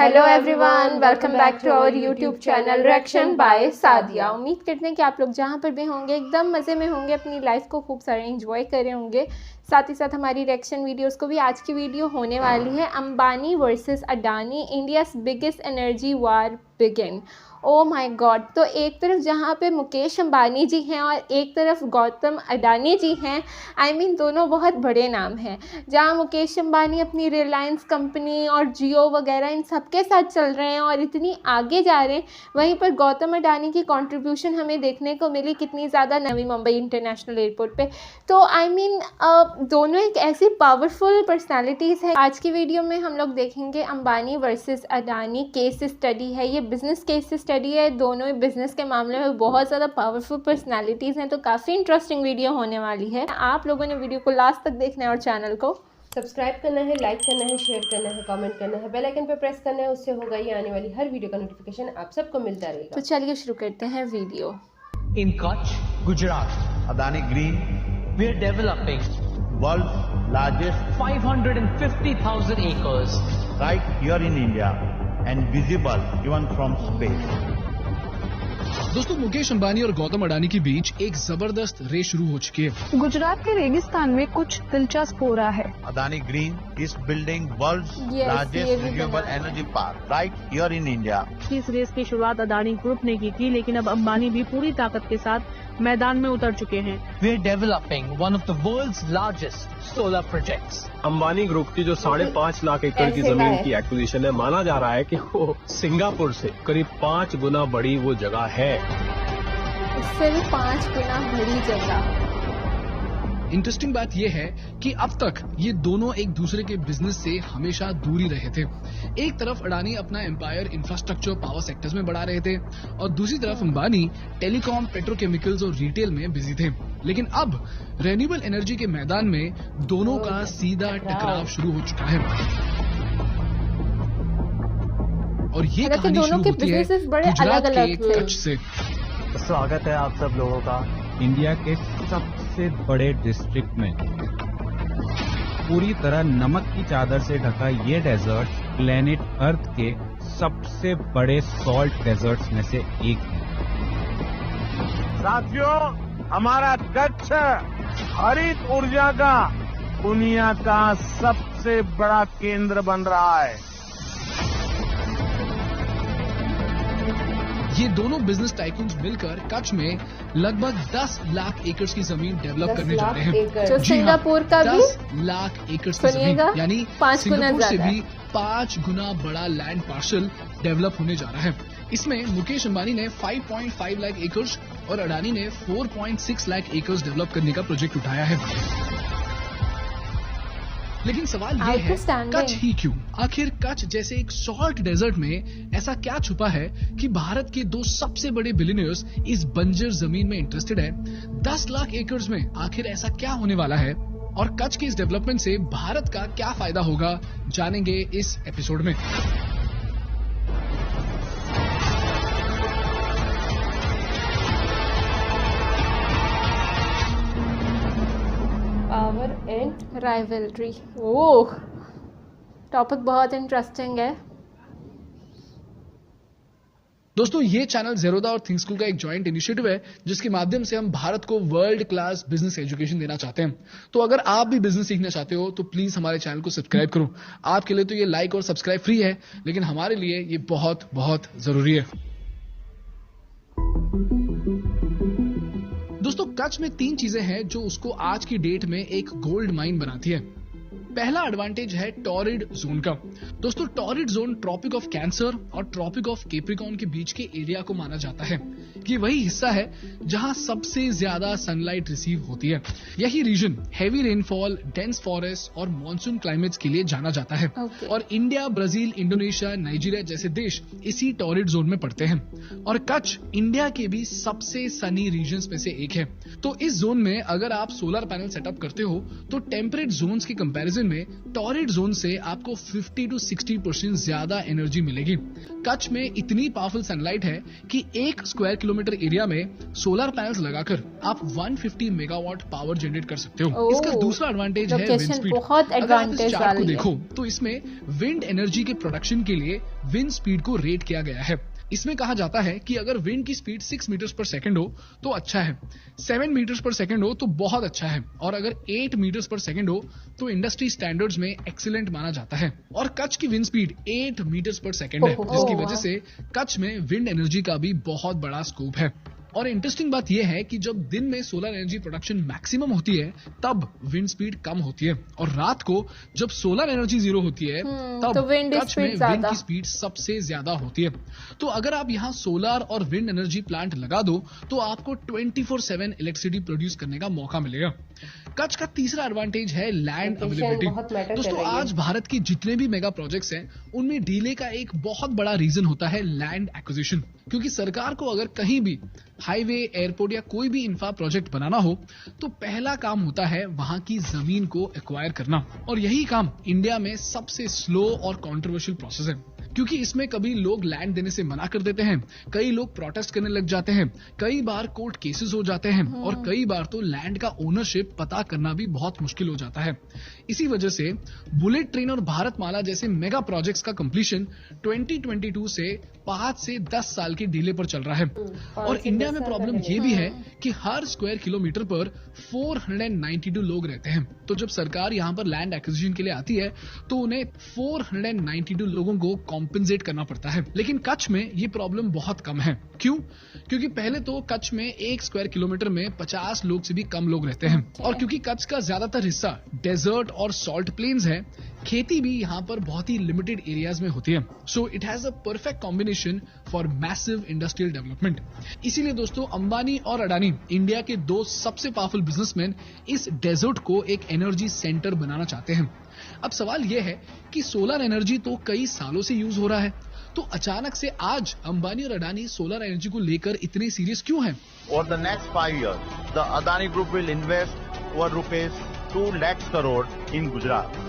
Hello everyone, welcome back to our YouTube channel reaction by Sadia. उम्मीद करते हैं कि आप लोग जहाँ पर भी होंगे एकदम मज़े में होंगे, अपनी लाइफ को खूब सारे एंजॉय कर रहे होंगे। साथ ही साथ हमारी रिएक्शन वीडियोस को भी आज की वीडियो होने वाली है Ambani versus Adani, India's biggest energy war begin. Oh my God. तो एक तरफ जहाँ पे मुकेश अंबानी जी हैं और एक तरफ गौतम अडानी जी हैं, आई मीन दोनों बहुत बड़े नाम हैं। जहाँ मुकेश अंबानी अपनी रिलायंस कंपनी और जियो वगैरह इन सबके साथ चल रहे हैं और इतनी आगे जा रहे हैं, वहीं पर गौतम अडानी की कंट्रीब्यूशन हमें देखने को मिली कितनी ज़्यादा नवी मुंबई इंटरनेशनल एयरपोर्ट पे। तो आई मीन दोनों एक ऐसी पावरफुल पर्सनालिटीज़ हैं। आज की वीडियो में हम लोग देखेंगे Ambani versus Adani case study है, ये बिजनेस केस स्टडी है। दोनों ही बिजनेस के मामले में बहुत ज़्यादा पावरफुल पर्सनालिटीज़ हैं, तो काफ़ी इंटरेस्टिंग वीडियो होने वाली है। आप लोगों ने वीडियो को लास्ट तक देखना है और चैनल को सब्सक्राइब करना है, लाइक करना है, शेयर करना है, कमेंट करना है, बेल आइकन पे प्रेस करना है। उससे होगा ये आने वाली हर वीडियो का नोटिफिकेशन आप सबको मिलता रहेगा। तो चलिए शुरू करते हैं video. In Kutch, Gujarat, Adani Green, we're developing world's largest 550,000 acres. right here in India and visible even from space. दोस्तों, मुकेश अंबानी और गौतम अडानी के बीच एक जबरदस्त रेस शुरू हो चुकी है। गुजरात के रेगिस्तान में कुछ दिलचस्प हो रहा है। Adani Green is building world's ये largest भी renewable बना है। energy park right here in India. इस रेस की शुरुआत अडानी ग्रुप ने की थी, लेकिन अब अंबानी भी पूरी ताकत के साथ मैदान में उतर चुके हैं। We're developing one of the world's largest solar projects. Ambani group की जो 5.5 लाख एकड़ की ऐसे का जमीन है। की एक्विजिशन है, माना जा रहा है कि वो सिंगापुर से करीब 5 गुना बड़ी वो जगह है। इससे भी 5 गुना बड़ी जगह। इंटरेस्टिंग बात यह है कि अब तक ये दोनों एक दूसरे के बिजनेस से हमेशा दूर ही रहे थे। एक तरफ अडानी अपना एम्पायर इंफ्रास्ट्रक्चर पावर सेक्टर्स में बढ़ा रहे थे और दूसरी तरफ अंबानी टेलीकॉम, पेट्रोकेमिकल्स और रिटेल में बिजी थे। लेकिन अब रिन्यूएबल एनर्जी के मैदान में दोनों का सीधा टकराव शुरू हो चुका है और ये हालांकि कहानी दोनों शुरू के होती है businesses बड़े गुजरात अलग-अलग के थे। कच्छ से। स्वागत है आप सब लोगों का इंडिया के सबसे बड़े डिस्ट्रिक्ट में। पूरी तरह नमक की चादर से ढका ये डेजर्ट प्लेनेट अर्थ के सबसे बड़े सॉल्ट डेजर्ट्स में से एक है। साथियों, हमारा कच्छ हरित ऊर्जा का दुनिया का सबसे बड़ा केंद्र बन रहा है। ये दोनों बिजनेस टाइकून्स मिलकर कच्छ में लगभग 10 लाख एकड़ की जमीन डेवलप 10 करने जा लाख रहे हैं। एकड़। जो जी हाँ, सिंगापुर का भी 10 लाख एकड़ की जमीन, सुनिएगा, यानी 5 गुना सिंगापुर से ज्यादा। भी 5 गुना बड़ा लैंड पार्सल डेवलप होने जा रहा है। इसमें मुकेश अंबानी ने 5.5 लाख एकड़ और अडानी ने 4.6 लाख एकड़ डेवलप करने का प्रोजेक्ट उठाया है। लेकिन सवाल ये है, Outstanding। कच्छ ही क्यों? आखिर कच्छ जैसे एक सॉल्ट डेजर्ट में ऐसा क्या छुपा है कि भारत के दो सबसे बड़े बिलियनियर्स इस बंजर जमीन में इंटरेस्टेड है? 10 लाख एकड़ में आखिर ऐसा क्या होने वाला है और कच्छ के इस डेवलपमेंट से भारत का क्या फायदा होगा, जानेंगे इस एपिसोड में। Power and rivalry. Oh, topic बहुत इंटरेस्टिंग है। दोस्तों, ये चैनल ज़ेरोदा और थिंक स्कूल का एक जॉइंट इनिशिएटिव है जिसके माध्यम से हम भारत को वर्ल्ड क्लास बिजनेस एजुकेशन देना चाहते हैं। तो अगर आप भी बिजनेस सीखना चाहते हो तो प्लीज हमारे चैनल को सब्सक्राइब करो। आपके लिए तो ये लाइक और सब्सक्राइब फ्री है, लेकिन हमारे लिए ये बहुत बहुत जरूरी है। दोस्तों, कच्छ में 3 चीजें हैं जो उसको आज की डेट में एक गोल्ड माइन बनाती है। पहला एडवांटेज है टॉरिड जोन का। दोस्तों, torrid zone tropic of cancer और ट्रॉपिक ऑफ कैप्रिकॉर्न के बीच के एरिया को माना जाता है कि वही हिस्सा है जहां सबसे ज्यादा सनलाइट रिसीव होती है। यही reason heavy rainfall, dense forest और मॉनसून क्लाइमेट्स के लिए जाना जाता है। Okay. और इंडिया, ब्राजील, इंडोनेशिया, नाइजीरिया जैसे देश इसी टॉरिड जोन में पड़ते हैं और कच्छ इंडिया के भी सबसे सनी रीजन्स में से एक है। तो इस जोन में अगर आप सोलर पैनल सेटअप करते हो तो टेम्परेट जोन्स के कंपैरिजन कंपैरिजन में टॉरिड जोन से आपको 50 to 60% ज्यादा एनर्जी मिलेगी। कच्छ में इतनी पावरफुल सनलाइट है कि 1 स्क्वायर किलोमीटर एरिया में सोलर पैनल्स लगाकर आप 150 मेगावाट पावर जनरेट कर सकते हो। इसका दूसरा एडवांटेज है विंड स्पीड। अगर आप इस चार्ट को देखो तो इसमें विंड एनर्जी के प्रोडक्शन के लिए विंड स्पीड को रेट किया गया है। इसमें कहा जाता है कि अगर विंड की स्पीड 6 मीटर्स पर सेकंड हो तो अच्छा है, 7 मीटर्स पर सेकंड हो तो बहुत अच्छा है, और अगर 8 मीटर्स पर सेकंड हो तो इंडस्ट्री स्टैंडर्ड्स में एक्सीलेंट माना जाता है। और कच्छ की विंड स्पीड 8 मीटर्स पर सेकंड है, जिसकी वजह से कच्छ में विंड एनर्जी का भी बहुत बड़ा स्कोप है। और इंटरेस्टिंग बात यह है कि जब दिन में सोलर एनर्जी प्रोडक्शन मैक्सिमम होती है तब विंड स्पीड कम होती है, और रात को जब सोलर एनर्जी जीरो होती है तब तो कच्छ में विंड की स्पीड सबसे ज्यादा होती है। तो अगर आप यहाँ सोलर और विंड एनर्जी प्लांट लगा दो तो आपको 24/7 इलेक्ट्रिसिटी प्रोड्यूस करने का मौका मिलेगा। कच्छ का तीसरा एडवांटेज है लैंड अवेलेबिलिटी। दोस्तों, आज भारत के जितने भी मेगा प्रोजेक्ट्स हैं उनमें डीले का एक बहुत बड़ा रीजन होता है लैंड एक्विजिशन, क्योंकि सरकार को अगर कहीं भी हाईवे, एयरपोर्ट या कोई भी इंफ्रा प्रोजेक्ट बनाना हो तो पहला काम होता है वहां की जमीन को एक्वायर करना, और यही काम इंडिया में सबसे स्लो और कंट्रोवर्शियल प्रोसेस है, क्योंकि इसमें कभी लोग लैंड देने से मना कर देते हैं, कई लोग प्रोटेस्ट करने लग जाते हैं, कई बार कोर्ट केसेस हो जाते हैं, और कई बार तो लैंड का ओनरशिप पता करना भी बहुत मुश्किल हो जाता है। इसी वजह से बुलेट ट्रेन और भारतमाला जैसे मेगा प्रोजेक्ट्स का कंप्लीशन 2022 से 5 से 10 साल के डिले पर चल रहा है। और इंडिया में प्रॉब्लम ये भी है कि हर स्क्वायर किलोमीटर पर 492 लोग रहते हैं, तो जब सरकार यहाँ पर लैंड एक्विजिशन के लिए आती है तो उन्हें 492 लोगों को कॉम्पेंसेट करना पड़ता है। लेकिन कच्छ में ये प्रॉब्लम बहुत कम है। क्यों? क्योंकि पहले तो कच्छ में 1 स्क्वायर किलोमीटर में 50 लोग से भी कम लोग रहते हैं, और क्योंकि कच्छ का ज्यादातर हिस्सा डेजर्ट और सॉल्ट प्लेन्स है, खेती भी यहाँ पर बहुत ही लिमिटेड एरियाज में होती है। So it has a perfect combination for massive industrial development. इसीलिए दोस्तों, अंबानी और अडानी, इंडिया के 2 सबसे पावरफुल बिजनेसमैन, इस डेजर्ट को एक एनर्जी सेंटर बनाना चाहते हैं। अब सवाल यह है कि सोलर एनर्जी तो कई सालों से यूज हो रहा है, तो अचानक से आज अंबानी और अडानी सोलर एनर्जी को लेकर इतने सीरियस क्यों हैं? Over the next 5 years, the Adani Group will invest over rupees 2 lakh crore in Gujarat.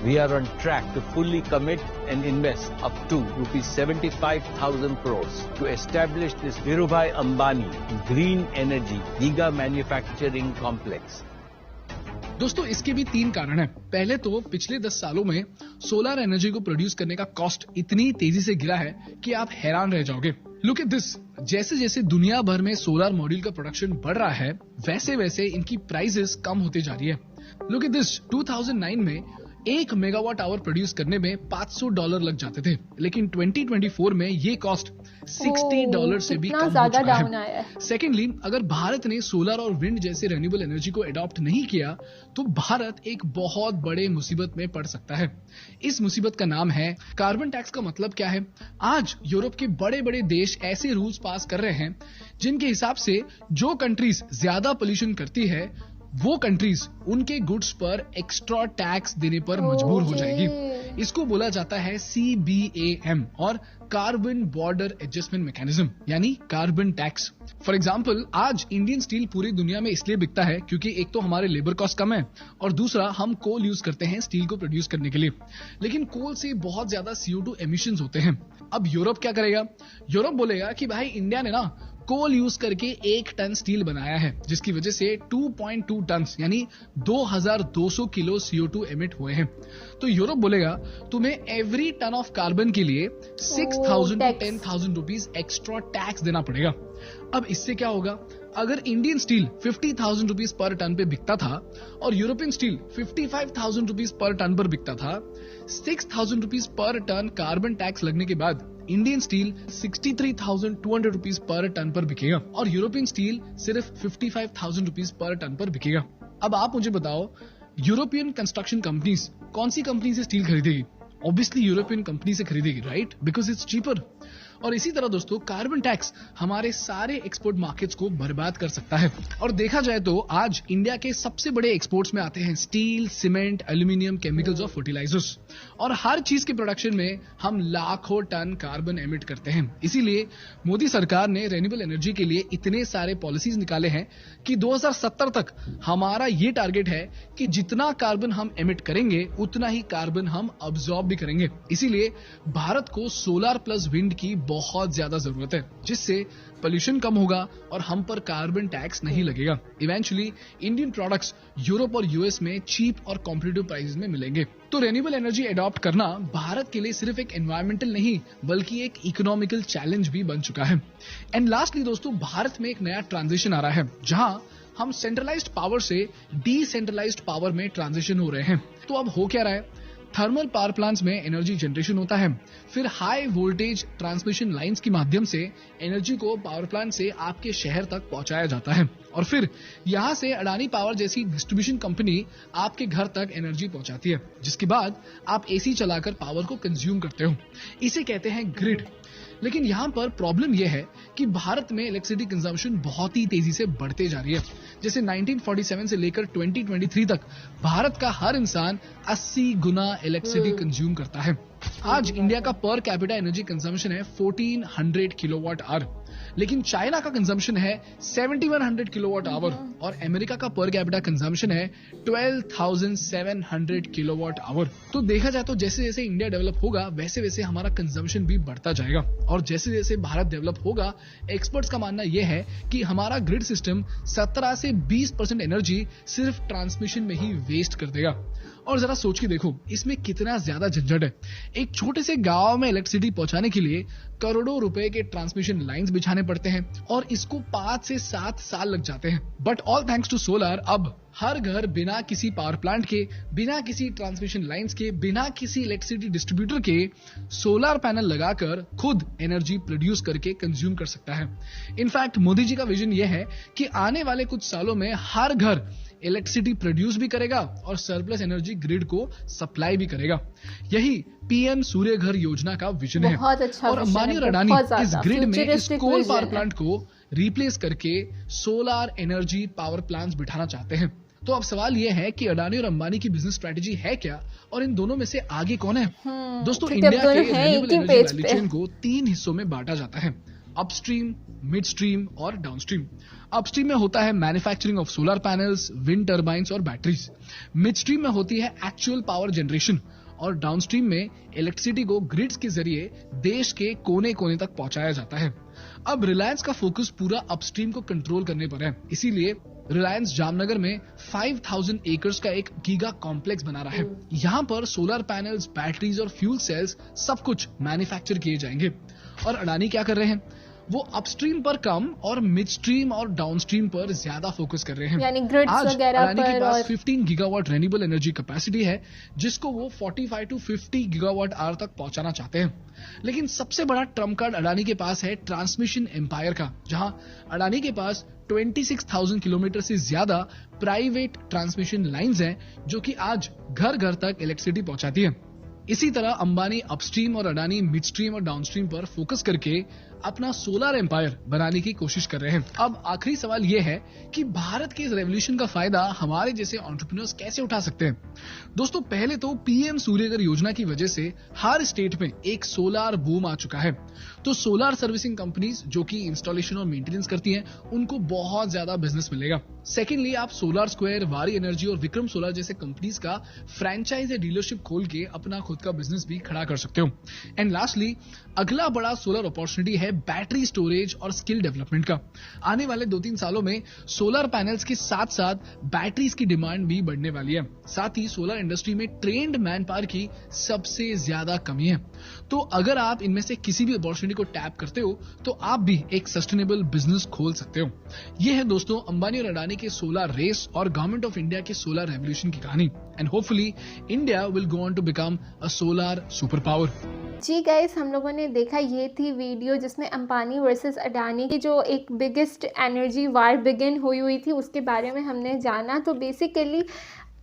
We are on track to fully commit and invest up to rupees 75,000 crores to establish this Dhirubhai Ambani Green Energy Giga Manufacturing Complex. दोस्तों, इसके भी 3 कारण हैं। पहले तो पिछले 10 सालों में सोलर एनर्जी को प्रोड्यूस करने का कॉस्ट इतनी तेजी से गिरा है कि आप हैरान रह जाओगे। लुक एट दिस, जैसे जैसे दुनिया भर में सोलर मॉड्यूल का प्रोडक्शन बढ़ रहा है वैसे वैसे इनकी प्राइसेस कम होती जा रही है। लुक एट दिस, 2009 में 1 मेगावाट आवर प्रोड्यूस करने में $500 लग जाते थे, लेकिन 2024 में ये कॉस्ट $60 से भी कम हो चुका है। सेकेंडली, अगर भारत ने सोलर और विंड जैसे रिन्यूएबल एनर्जी को अडॉप्ट नहीं किया तो भारत एक बहुत बड़े मुसीबत में पड़ सकता है। इस मुसीबत का नाम है कार्बन टैक्स। का मतलब क्या है? आज यूरोप के बड़े बड़े देश ऐसे रूल्स पास कर रहे हैं जिनके हिसाब से जो कंट्रीज ज्यादा पोल्यूशन करती है वो कंट्रीज उनके गुड्स पर एक्स्ट्रा टैक्स देने पर मजबूर हो जाएगी। इसको बोला जाता है CBAM और कार्बन बॉर्डर एडजस्टमेंट मैकेनिज्म, यानी कार्बन टैक्स। फॉर एग्जाम्पल, आज इंडियन स्टील पूरी दुनिया में इसलिए बिकता है क्योंकि एक तो हमारे लेबर कॉस्ट कम है और दूसरा हम कोल यूज करते हैं स्टील को प्रोड्यूस करने के लिए, लेकिन कोल से बहुत ज्यादा CO2 एमिशंस होते हैं। अब यूरोप क्या करेगा? यूरोप बोलेगा कि भाई इंडिया ने ना कोल यूज करके 1 टन स्टील बनाया है, जिसकी वजह से 2.2 टन यानी 2200 किलो CO2 एमिट हुए हैं। तो यूरोप बोलेगा तुम्हें एवरी टन ऑफ कार्बन के लिए 6,000 to 10,000 रुपीज एक्स्ट्रा टैक्स देना पड़ेगा। अब इससे क्या होगा? अगर Indian steel 50,000 rupees per ton पे बिकता था और European steel 55,000 rupees per ton पर बिकता था, 6,000 rupees per ton carbon tax लगने के बाद Indian steel 63,200 rupees per ton पर बिकेगा और यूरोपियन स्टील सिर्फ 55,000 रुपीज पर टन पर बिकेगा। अब आप मुझे बताओ, यूरोपियन कंस्ट्रक्शन कंपनीज कौन सी कंपनी से स्टील खरीदेगी? ऑब्वियसली यूरोपियन कंपनी से खरीदेगी, राइट? Because it's cheaper. और इसी तरह दोस्तों कार्बन टैक्स हमारे सारे एक्सपोर्ट मार्केट्स को बर्बाद कर सकता है। और देखा जाए तो आज इंडिया के सबसे बड़े एक्सपोर्ट्स में आते हैं स्टील, सीमेंट, एल्यूमिनियम, केमिकल्स और फर्टिलाइजर्स, और हर चीज के प्रोडक्शन में हम लाखों टन कार्बन एमिट करते हैं। इसीलिए मोदी सरकार ने रिन्यूएबल एनर्जी के लिए इतने सारे पॉलिसीज निकाले हैं कि 2070 तक हमारा ये टारगेट है कि जितना कार्बन हम एमिट करेंगे उतना ही कार्बन हम अब्सॉर्ब भी करेंगे। इसीलिए भारत को सोलर प्लस विंड की बहुत ज्यादा जरूरत है, जिससे पोल्यूशन कम होगा और हम पर कार्बन टैक्स नहीं लगेगा। इवेंचुअली इंडियन प्रोडक्ट्स यूरोप और यूएस में चीप और कॉम्पिटिटिव प्राइसेस में मिलेंगे। तो रिन्यूएबल एनर्जी अडॉप्ट करना भारत के लिए सिर्फ एक एनवायरमेंटल नहीं बल्कि एक इकोनॉमिकल चैलेंज भी बन चुका है। एंड लास्टली दोस्तों, भारत में एक नया ट्रांजिशन आ रहा है जहां हम सेंट्रलाइज्ड पावर से डिसेंट्रलाइज्ड पावर में ट्रांजिशन हो रहे हैं। तो अब हो क्या रहा है, थर्मल पावर प्लांट्स में एनर्जी जनरेशन होता है, फिर हाई वोल्टेज ट्रांसमिशन लाइंस के माध्यम से एनर्जी को पावर प्लांट से आपके शहर तक पहुंचाया जाता है, और फिर यहां से अडानी पावर जैसी डिस्ट्रीब्यूशन कंपनी आपके घर तक एनर्जी पहुंचाती है, जिसके बाद आप एसी चलाकर पावर को कंज्यूम करते हो। इसे कहते हैं ग्रिड। लेकिन यहाँ पर प्रॉब्लम यह है कि भारत में इलेक्ट्रिसिटी कंजम्पशन बहुत ही तेजी से बढ़ते जा रही है। जैसे 1947 से लेकर 2023 तक भारत का हर इंसान 80 गुना इलेक्ट्रिसिटी कंज्यूम करता है। आज इंडिया का पर कैपिटा एनर्जी कंजम्पशन है 1400 किलोवाट आवर, लेकिन चाइना का कंजम्पशन है 7100 किलोवाट आवर और अमेरिका का पर कैपिटा कंजम्पशन है 12,700 किलोवाट आवर। तो देखा जाए तो जैसे जैसे इंडिया डेवलप होगा वैसे वैसे हमारा कंजम्पशन भी बढ़ता जाएगा, और जैसे जैसे भारत डेवलप होगा एक्सपर्ट्स का मानना यह है कि हमारा ग्रिड सिस्टम 17 से 20% एनर्जी सिर्फ ट्रांसमिशन में ही वेस्ट कर देगा। और जरा सोच के देखो इसमें कितना ज्यादा झंझट है। एक छोटे से गांव में इलेक्ट्रिसिटी पहुंचाने के लिए करोड़ों रुपए के ट्रांसमिशन लाइंस बिछाने पड़ते हैं और इसको 5 से 7 साल लग जाते हैं। But all thanks to solar अब हर घर बिना किसी पावर प्लांट के, बिना किसी ट्रांसमिशन लाइंस के, बिना किसी इलेक्ट्रिसिटी डिस्ट्रीब्यूटर के सोलर पैनल लगाकर खुद एनर्जी प्रोड्यूस करके कंज्यूम कर सकता है। इनफैक्ट मोदी जी का विजन यह है कि आने वाले कुछ सालों में हर घर इलेक्ट्रिसिटी प्रोड्यूस भी करेगा और सरप्लस एनर्जी ग्रिड को सप्लाई भी करेगा। यही पीएम सूर्य घर योजना का विजन है। अच्छा और अंबानी और अडानी इस ग्रिड में इस कोल पावर प्लांट को रिप्लेस करके सोलर एनर्जी पावर प्लांट्स बिठाना चाहते हैं। तो अब सवाल यह है कि अडानी और अंबानी की बिजनेस स्ट्रेटेजी है क्या और इन दोनों में से आगे कौन है? दोस्तों इंडिया के रिन्यूएबल एनर्जी वैल्यू चेन को 3 हिस्सों में बांटा जाता है, अपस्ट्रीम, मिडस्ट्रीम और डाउनस्ट्रीम। अपस्ट्रीम में होता है manufacturing of solar panels, wind turbines और बैटरीज। मिडस्ट्रीम में होती है एक्चुअल पावर जनरेशन और डाउनस्ट्रीम में इलेक्ट्रिसिटी को ग्रिड्स के जरिए देश के कोने कोने तक पहुंचाया जाता है। अब रिलायंस का फोकस पूरा अपस्ट्रीम को कंट्रोल करने पर है, इसीलिए रिलायंस जामनगर में 5000 एकर्स का एक गीगा कॉम्प्लेक्स बना रहा है। यहाँ पर सोलर पैनल्स, बैटरीज और फ्यूल सेल्स सब कुछ मैन्युफैक्चर किए जाएंगे। और अडानी क्या कर रहे हैं, वो अपस्ट्रीम पर कम और मिडस्ट्रीम और डाउनस्ट्रीम पर ज्यादा फोकस कर रहे हैं। यानी ग्रिड्स वगैरह अडानी के पास और 15 गीगावाट रिन्यूएबल एनर्जी कैपेसिटी है जिसको वो 45 to 50 गीगावाट आवर तक पहुंचाना चाहते हैं। लेकिन सबसे बड़ा ट्रम्प कार्ड अडानी के पास है ट्रांसमिशन एम्पायर का, जहां अडानी के पास 26,000 किलोमीटर से ज्यादा प्राइवेट ट्रांसमिशन लाइंस हैं जो कि आज घर घर तक इलेक्ट्रिसिटी पहुंचाती है। इसी तरह अंबानी अपस्ट्रीम और अडानी मिडस्ट्रीम और डाउनस्ट्रीम पर फोकस करके अपना सोलर एम्पायर बनाने की कोशिश कर रहे हैं। अब आखिरी सवाल यह है कि भारत के इस रेवोल्यूशन का फायदा हमारे जैसे एंटरप्रेन्योर्स कैसे उठा सकते हैं? दोस्तों पहले तो पीएम सूर्यघर योजना की वजह से हर स्टेट में एक सोलर बूम आ चुका है। तो सोलर सर्विसिंग कंपनीज जो कि इंस्टॉलेशन और मेंटेनेंस करती हैं उनको बहुत ज्यादा बिजनेस मिलेगा। सेकेंडली, आप सोलर स्क्वायर, वारी एनर्जी और विक्रम सोलर जैसे कंपनीज का फ्रेंचाइज या डीलरशिप खोल के अपना खुद का बिजनेस भी खड़ा कर सकते हो। एंड लास्टली, अगला बड़ा सोलर अपॉर्चुनिटी है बैटरी स्टोरेज और स्किल डेवलपमेंट का। आने वाले 2-3 सालों में सोलर पैनल्स के साथ साथ बैटरीज की डिमांड भी बढ़ने वाली है। साथ ही सोलर इंडस्ट्री में ट्रेन्ड मैन पावर की सबसे ज्यादा कमी है। तो अगर आप इनमें से किसी भी अपॉर्चुनिटी को टैप करते हो तो आप भी एक सस्टेनेबल बिजनेस खोल सकते हो। यह है दोस्तों अंबानी और अडानी के सोलर रेस और गवर्नमेंट ऑफ इंडिया के सोलर रेवोल्यूशन की कहानी। And hopefully India will go on to become a solar super power. जी गाइस, हम लोगों ने देखा ये थी वीडियो जिसमें अंबानी वर्सेस अडानी की जो एक बिगेस्ट एनर्जी वार बिगिन हुई थी उसके बारे में हमने जाना। तो बेसिकली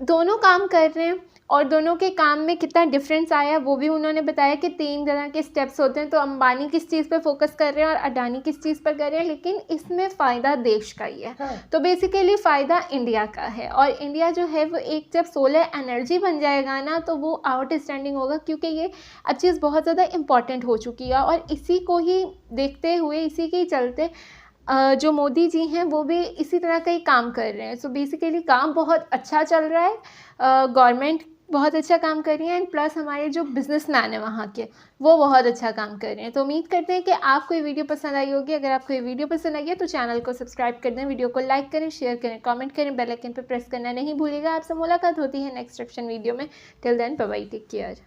दोनों काम कर रहे हैं और दोनों के काम में कितना डिफरेंस आया वो भी उन्होंने बताया कि 3 तरह के स्टेप्स होते हैं। तो अंबानी किस चीज़ पे फोकस कर रहे हैं और अडानी किस चीज़ पर कर रहे हैं, लेकिन इसमें फ़ायदा देश का ही है। तो बेसिकली फ़ायदा इंडिया का है, और इंडिया जो है वो एक जब सोलर एनर्जी बन जाएगा ना तो वो आउटस्टैंडिंग होगा, क्योंकि ये अब चीज़ बहुत ज़्यादा इम्पॉर्टेंट हो चुकी है। और इसी को ही देखते हुए, इसी के ही चलते जो मोदी जी हैं वो भी इसी तरह का ही काम कर रहे हैं। सो बेसिकली काम बहुत अच्छा चल रहा है, गवर्नमेंट बहुत अच्छा काम कर रही है, एंड प्लस हमारे जो बिजनेसमैन हैं वहाँ के वो बहुत अच्छा काम कर रहे हैं। तो उम्मीद करते हैं कि आपको ये वीडियो पसंद आई होगी। अगर आपको ये वीडियो पसंद आई है तो चैनल को सब्सक्राइब कर दें, वीडियो को लाइक करें, शेयर करें, कमेंट करें, बेल आइकन पर प्रेस करना नहीं भूलिएगा। आपसे मुलाकात होती है नेक्स्ट रिएक्शन वीडियो में। Till then bye bye, take care.